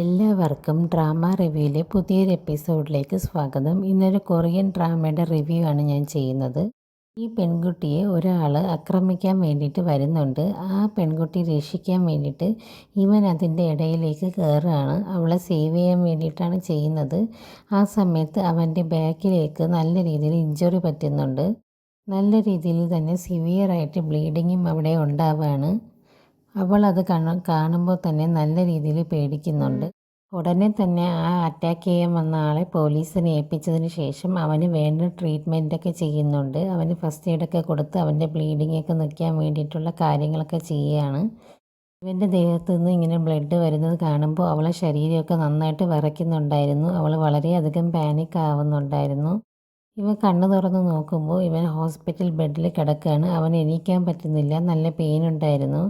എല്ലാവർക്കും ഡ്രാമ റിവ്യൂയിലെ പുതിയൊരു എപ്പിസോഡിലേക്ക് സ്വാഗതം. ഇന്നൊരു കൊറിയൻ ഡ്രാമയുടെ റിവ്യൂ ആണ് ഞാൻ ചെയ്യുന്നത്. ഈ പെൺകുട്ടിയെ ഒരാൾ ആക്രമിക്കാൻ വേണ്ടിയിട്ട് വരുന്നുണ്ട്. ആ പെൺകുട്ടി രക്ഷിക്കാൻ വേണ്ടിയിട്ട് ഇവൻ അതിൻ്റെ ഇടയിലേക്ക് കയറുകയാണ്. അവളെ സേവ് ചെയ്യാൻ വേണ്ടിയിട്ടാണ് ചെയ്യുന്നത്. ആ സമയത്ത് അവൻ്റെ ബാക്കിലേക്ക് നല്ല രീതിയിൽ ഇഞ്ചുറി പറ്റുന്നുണ്ട്. നല്ല രീതിയിൽ തന്നെ സിവിയറായിട്ട് ബ്ലീഡിങ്ങും അവിടെ ഉണ്ടാവുകയാണ്. അവൾ അത് കാണുമ്പോൾ തന്നെ നല്ല രീതിയിൽ പേടിക്കുന്നുണ്ട്. ഉടനെ തന്നെ ആ അറ്റാക്ക് ചെയ്യാൻ വന്ന ആളെ പോലീസിനെ ഏൽപ്പിച്ചതിന് ശേഷം അവന് വേണ്ട ട്രീറ്റ്മെൻറ്റൊക്കെ ചെയ്യുന്നുണ്ട്. അവന് ഫസ്റ്റ് എയ്ഡൊക്കെ കൊടുത്ത് അവൻ്റെ ബ്ലീഡിങ്ങൊക്കെ നിൽക്കാൻ വേണ്ടിയിട്ടുള്ള കാര്യങ്ങളൊക്കെ ചെയ്യുകയാണ്. ഇവൻ്റെ ദേഹത്തു നിന്ന് ഇങ്ങനെ ബ്ലഡ് വരുന്നത് കാണുമ്പോൾ അവളെ ശരീരമൊക്കെ നന്നായിട്ട് വിറയ്ക്കുന്നുണ്ടായിരുന്നു. അവൾ വളരെയധികം പാനിക് ആവുന്നുണ്ടായിരുന്നു. ഇവൻ കണ്ണ് തുറന്ന് നോക്കുമ്പോൾ ഇവൻ ഹോസ്പിറ്റൽ ബെഡിൽ കിടക്കുകയാണ്. അവന് എണീക്കാൻ പറ്റുന്നില്ല. നല്ല പെയിൻ ഉണ്ടായിരുന്നു.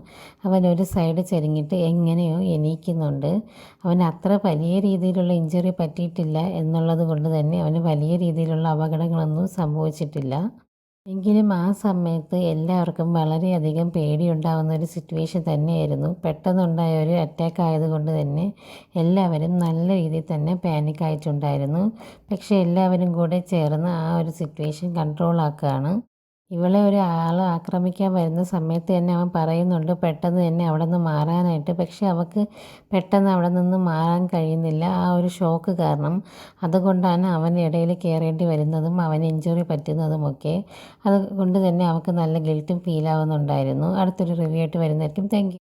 അവൻ ഒരു സൈഡ് ചെരിഞ്ഞിട്ട് എങ്ങനെയോ എണീക്കുന്നുണ്ട്. അവന് അത്ര വലിയ രീതിയിലുള്ള ഇഞ്ചുറി പറ്റിയിട്ടില്ല എന്നുള്ളത് കൊണ്ട് തന്നെ അവന് വലിയ രീതിയിലുള്ള അപകടങ്ങളൊന്നും സംഭവിച്ചിട്ടില്ല. എങ്കിലും ആ സമയത്ത് എല്ലാവർക്കും വളരെയധികം പേടിയുണ്ടാകുന്ന ഒരു സിറ്റുവേഷൻ തന്നെയായിരുന്നു. പെട്ടെന്നുണ്ടായ ഒരു അറ്റാക്ക് ആയതുകൊണ്ട് തന്നെ എല്ലാവരും നല്ല രീതിയിൽ തന്നെ പാനിക് ആയിട്ടുണ്ടായിരുന്നു. പക്ഷേ എല്ലാവരും കൂടെ ചേർന്ന് ആ ഒരു സിറ്റുവേഷൻ കൺട്രോൾ ആക്കുകയാണ്. ഇവളെ ഒരാൾ ആക്രമിക്കാൻ വരുന്ന സമയത്ത് തന്നെ അവൻ പറയുന്നുണ്ട് പെട്ടെന്ന് തന്നെ അവിടെ നിന്ന് മാറാനായിട്ട്. പക്ഷേ അവൾക്ക് പെട്ടെന്ന് അവിടെ നിന്ന് മാറാൻ കഴിയുന്നില്ല. ആ ഒരു ഷോക്ക് കാരണം. അതുകൊണ്ടാണ് അവൻ ഇടയിൽ കയറേണ്ടി വരുന്നതും അവന് ഇഞ്ചുറി പറ്റുന്നതുമൊക്കെ. അതുകൊണ്ട് തന്നെ അവൾക്ക് നല്ല ഗിൽറ്റും ഫീൽ ആവുന്നുണ്ടായിരുന്നു. അടുത്തൊരു റിവ്യൂ ആയിട്ട് വരുന്നതായിരിക്കും. Thank you.